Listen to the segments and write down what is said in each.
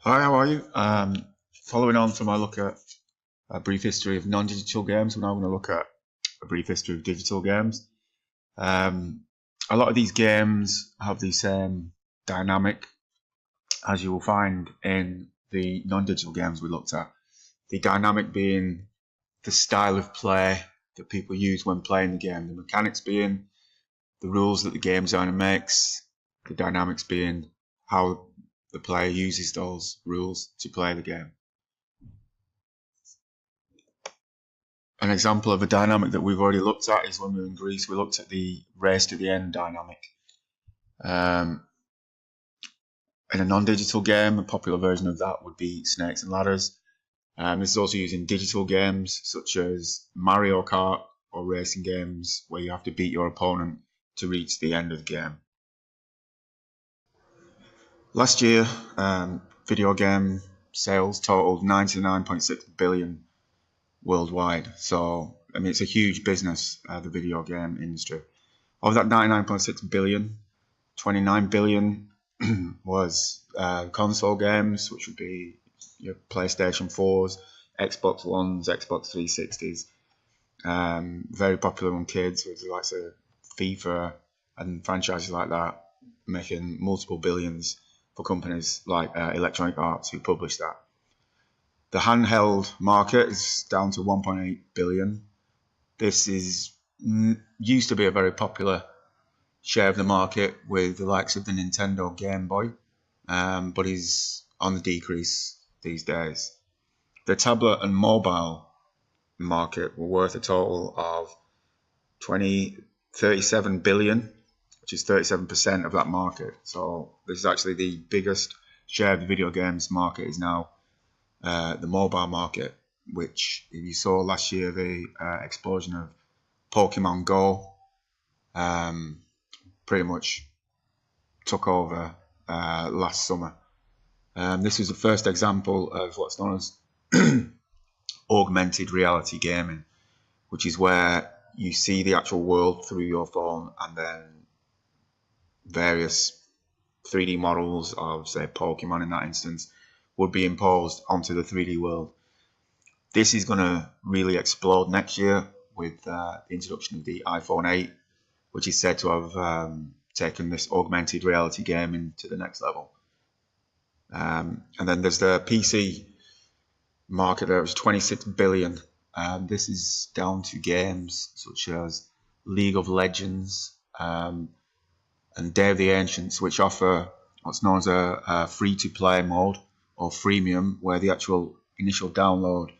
Hi, how are you? Following on from my look at a brief history of non-digital games, we're now going to look at a brief history of digital games. Um, a lot of these games have the same dynamic as you will find in the non-digital games we looked at. The dynamic being the style of play that people use when playing the game, the mechanics being the rules that the game designer makes, the dynamics being how the player uses those rules to play the game. An example of a dynamic that we've already looked at is when we were in Greece, we looked at the race to the end dynamic. In a non-digital game, a popular version of that would be Snakes and Ladders. This is also used in digital games such as Mario Kart or racing games where you have to beat your opponent to reach the end of the game. Last year, video game sales totaled 99.6 billion worldwide. So, I mean, it's a huge business, the video game industry. Of that 99.6 billion, 29 billion was console games, which would be your PlayStation 4s, Xbox Ones, Xbox 360s. Very popular on kids with the likes of FIFA and franchises like that, making multiple billions for companies like Electronic Arts who publish that. The handheld market is down to 1.8 billion. This is used to be a very popular share of the market with the likes of the Nintendo Game Boy, but is on the decrease these days. The tablet and mobile market were worth a total of 37 billion, which is 37% of that market. So this is actually the biggest share of the video games market is now the mobile market, which if you saw last year the explosion of Pokemon Go pretty much took over last summer. This was the first example of what's known as augmented reality gaming, which is where you see the actual world through your phone and then various 3D models of, say, Pokemon in that instance would be imposed onto the 3D world. This is going to really explode next year with the introduction of the iPhone 8, which is said to have taken this augmented reality gaming to the next level. And then there's the PC market there, which is 26 billion. This is down to games such as League of Legends and Day of the Ancients, which offer what's known as a free-to-play mode or freemium, where the actual initial download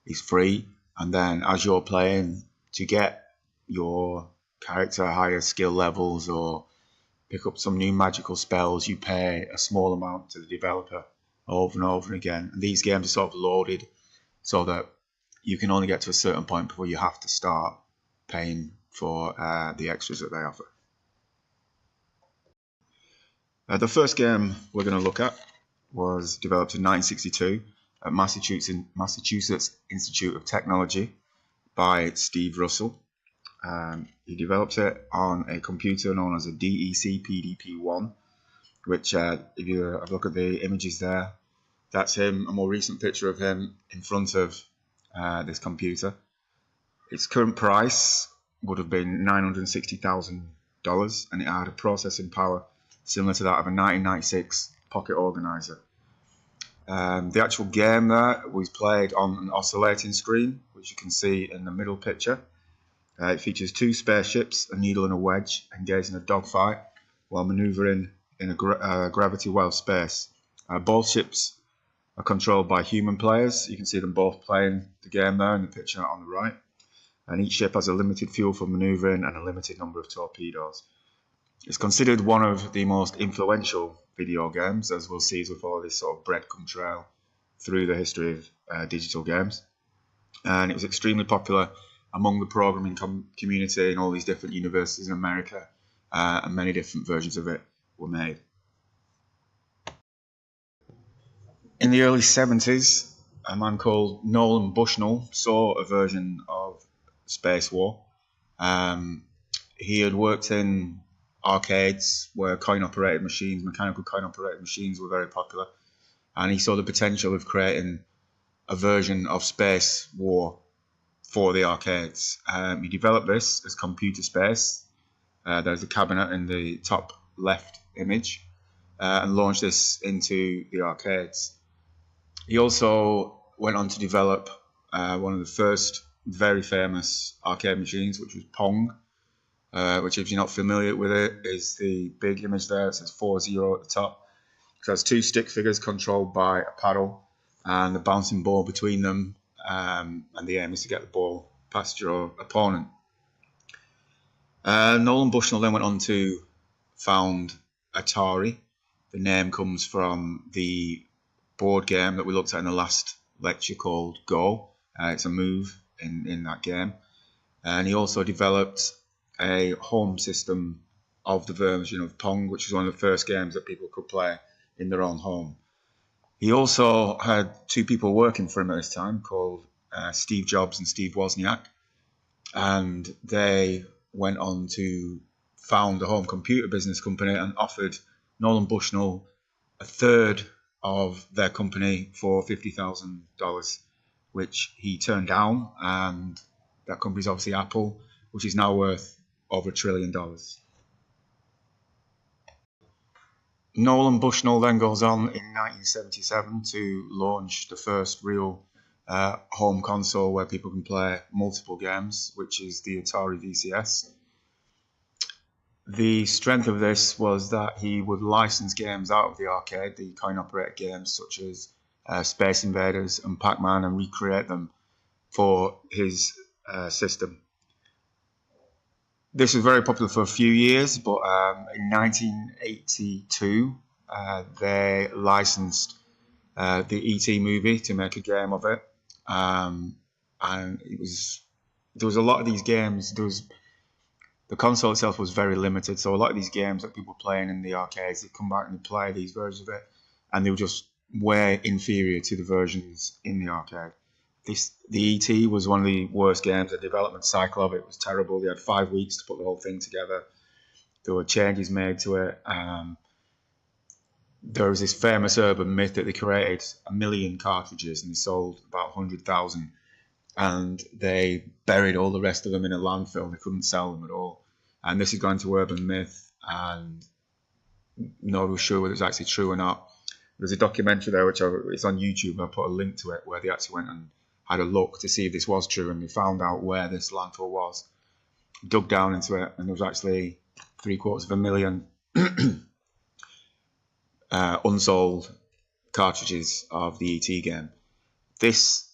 is free, and then as you're playing, to get your character higher skill levels or pick up some new magical spells, you pay a small amount to the developer over and over again. And these games are sort of loaded so that you can only get to a certain point before you have to start paying for the extras that they offer. The first game we're going to look at was developed in 1962 at Massachusetts Institute of Technology by Steve Russell. He developed it on a computer known as a DEC PDP-1, which, if you have a look at the images there, that's him, a more recent picture of him in front of this computer. Its current price would have been $960,000, and it had a processing power similar to that of a 1996 pocket organizer. The actual game there was played on an oscillating screen, which you can see in the middle picture. It features two spaceships, a needle and a wedge, engaged in a dogfight while manoeuvring in a gravity well space. Both ships are controlled by human players. You can see them both playing the game there in the picture on the right. And each ship has a limited fuel for manoeuvring and a limited number of torpedoes. It's considered one of the most influential video games, as we'll see with all this sort of breadcrumb trail through the history of digital games. And it was extremely popular among the programming community in all these different universities in America, and many different versions of it were made. In the early 70s, a man called Nolan Bushnell saw a version of Space War. He had worked in arcades where coin-operated machines, mechanical coin-operated machines were very popular. and he saw the potential of creating a version of Space War for the arcades. He developed this as Computer Space. There's a cabinet in the top left image, and launched this into the arcades. He also went on to develop one of the first very famous arcade machines, which was Pong, which, if you're not familiar with it, is the big image there. It says 4-0 at the top. So it's two stick figures controlled by a paddle and a bouncing ball between them, and the aim is to get the ball past your opponent. Nolan Bushnell then went on to found Atari. The name comes from the board game that we looked at in the last lecture called Go. It's a move in that game. And he also developed a home system of the version of Pong, which was one of the first games that people could play in their own home. He also had two people working for him at this time called Steve Jobs and Steve Wozniak, and they went on to found a home computer business company and offered Nolan Bushnell a third of their company for $50,000, which he turned down, and that company's obviously Apple, which is now worth over $1 trillion. Nolan Bushnell then goes on in 1977 to launch the first real home console where people can play multiple games, which is the Atari VCS. The strength of this was that he would license games out of the arcade, the coin-operated games such as Space Invaders and Pac-Man, and recreate them for his system. This was very popular for a few years, but in 1982 they licensed the E.T. movie to make a game of it, and there was a lot of these games. The console itself was very limited, so a lot of these games that people were playing in the arcades, they'd come back and play these versions of it, and they were just way inferior to the versions in the arcade. The E.T. was one of the worst games. The development cycle of it was terrible. They had 5 weeks to put the whole thing together. There were changes made to it. There was this famous urban myth that they created 1 million cartridges and they sold about 100,000. And they buried all the rest of them in a landfill. They couldn't sell them at all. And this has gone to urban myth, and nobody was sure whether it was actually true or not. There's a documentary there, which it's on YouTube. I put a link to it, where they actually went and had a look to see if this was true, and they found out where this landfill was. Dug down into it, and there was actually 750,000 unsold cartridges of the ET game.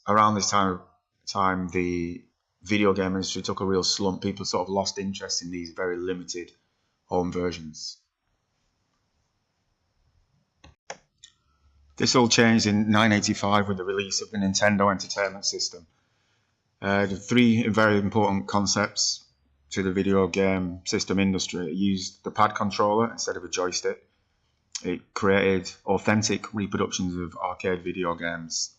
Around this time, the video game industry took a real slump. People sort of lost interest in these very limited home versions. This all changed in 1985 with the release of the Nintendo Entertainment System. The three very important concepts to the video game system industry. It used the pad controller instead of a joystick. It created authentic reproductions of arcade video games.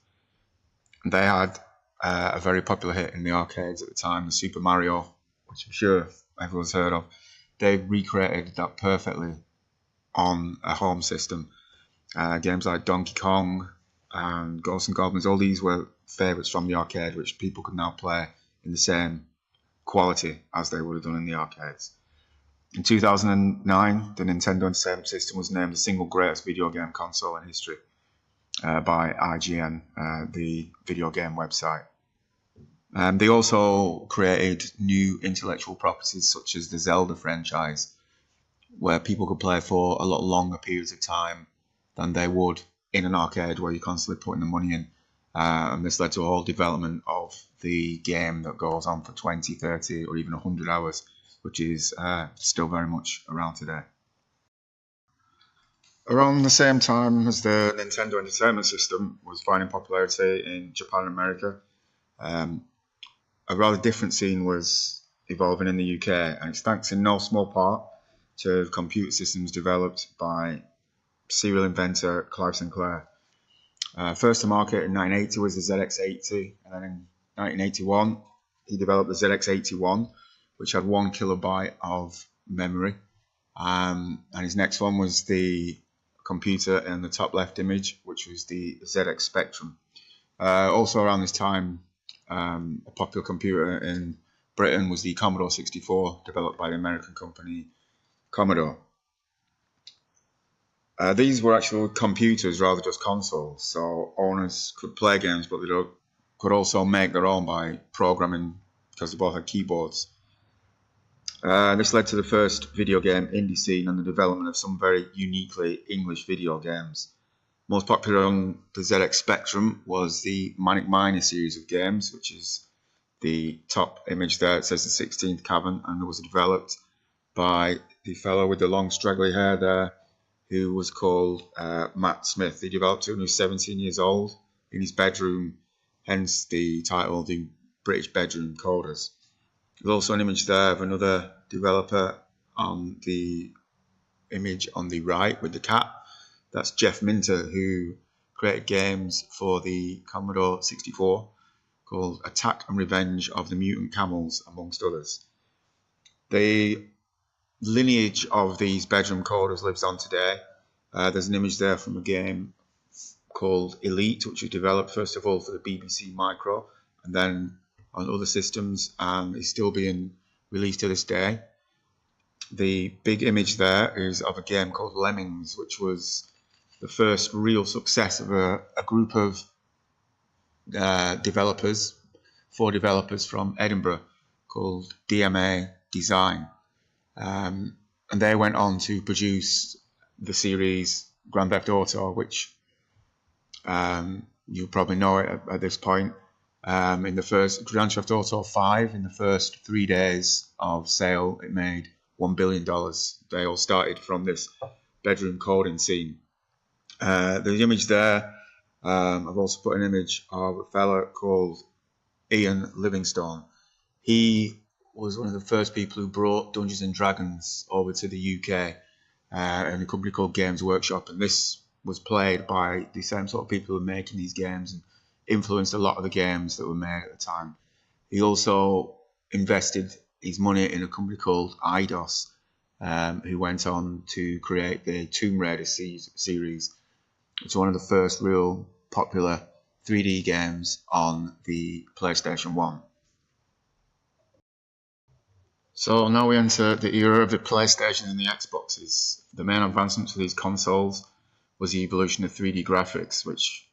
They had a very popular hit in the arcades at the time, the Super Mario, which I'm sure everyone's heard of. They recreated that perfectly on a home system. Games like Donkey Kong and Ghosts and Goblins, all these were favourites from the arcade, which people could now play in the same quality as they would have done in the arcades. In 2009, the Nintendo Entertainment System was named the single greatest video game console in history by IGN, the video game website. They also created new intellectual properties such as the Zelda franchise, where people could play for a lot longer periods of time than they would in an arcade where you're constantly putting the money in. And this led to a whole development of the game that goes on for 20, 30 or even 100 hours, which is still very much around today. Around the same time as the Nintendo Entertainment System was finding popularity in Japan and America, a rather different scene was evolving in the UK, and it's thanks in no small part to computer systems developed by serial inventor Clive Sinclair. First to market in 1980 was the ZX80, and then in 1981 he developed the ZX81, which had 1 kilobyte of memory, and his next one was the computer in the top left image, which was the ZX Spectrum. Also around this time, a popular computer in Britain was the Commodore 64, developed by the American company Commodore. These were actual computers rather than just consoles, so owners could play games, but they could also make their own by programming, because they both had keyboards. This led to the first video game indie scene and the development of some very uniquely English video games. Most popular on the ZX Spectrum was the Manic Miner series of games, which is the top image there. It says the 16th Cavern, and it was developed by the fellow with the long straggly hair there, who was called Matt Smith. He developed it when he was 17 years old in his bedroom, hence the title, The British Bedroom Coders. There's also an image there of another developer on the image on the right with the cat. That's Jeff Minter, who created games for the Commodore 64 called Attack and Revenge of the Mutant Camels, amongst others. The lineage of these bedroom coders lives on today. There's an image there from a game called Elite, which was developed first of all for the BBC Micro and then on other systems, and is still being released to this day. The big image there is of a game called Lemmings, which was the first real success of a group of developers, 4 developers from Edinburgh, called DMA Design. And they went on to produce the series Grand Theft Auto, which you probably know it at this point. In the first Grand Theft Auto 5, in the first 3 days of sale, it made $1 billion. They all started from this bedroom coding scene. The image there, I've also put an image of a fella called Ian Livingstone. He was one of the first people who brought Dungeons and Dragons over to the UK in a company called Games Workshop, and this was played by the same sort of people who were making these games and influenced a lot of the games that were made at the time. He also invested his money in a company called Eidos, who went on to create the Tomb Raider series. It's one of the first real popular 3D games on the PlayStation 1. So now we enter the era of the PlayStation and the Xboxes. The main advancement for these consoles was the evolution of 3D graphics, which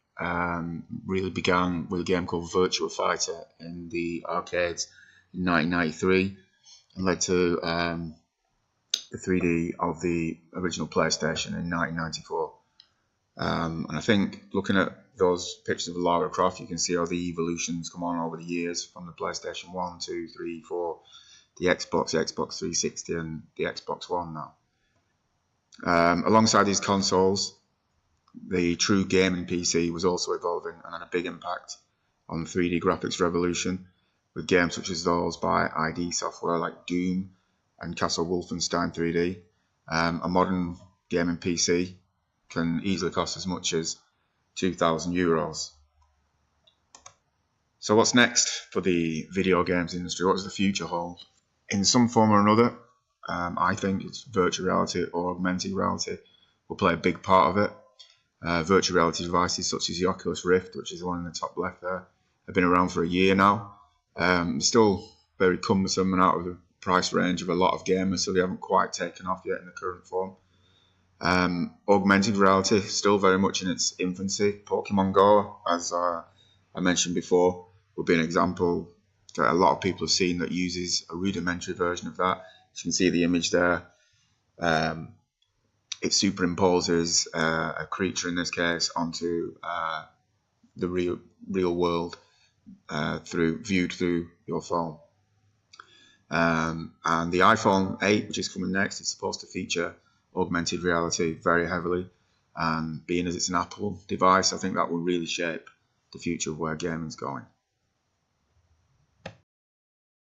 really began with a game called Virtua Fighter in the arcades in 1993 and led to the 3D of the original PlayStation in 1994. And I think looking at those pictures of Lara Croft, you can see how the evolutions come on over the years from the PlayStation 1, 2, 3, 4, the Xbox 360 and the Xbox One now. Alongside these consoles, the true gaming PC was also evolving and had a big impact on the 3D graphics revolution, with games such as those by ID Software like Doom and Castle Wolfenstein 3D. A modern gaming PC can easily cost as much as €2,000. So what's next for the video games industry? What does the future hold? In some form or another, I think it's virtual reality or augmented reality will play a big part of it. Virtual reality devices such as the Oculus Rift, which is the one in the top left there, have been around for a year now. Still very cumbersome and out of the price range of a lot of gamers, so they haven't quite taken off yet in the current form. Augmented reality still very much in its infancy. Pokemon Go, as I mentioned before, would be an example that a lot of people have seen that uses a rudimentary version of that. As you can see the image there. It superimposes a creature, in this case, onto the real world viewed through your phone. And the iPhone 8, which is coming next, is supposed to feature augmented reality very heavily. And being as it's an Apple device, I think that will really shape the future of where gaming's going.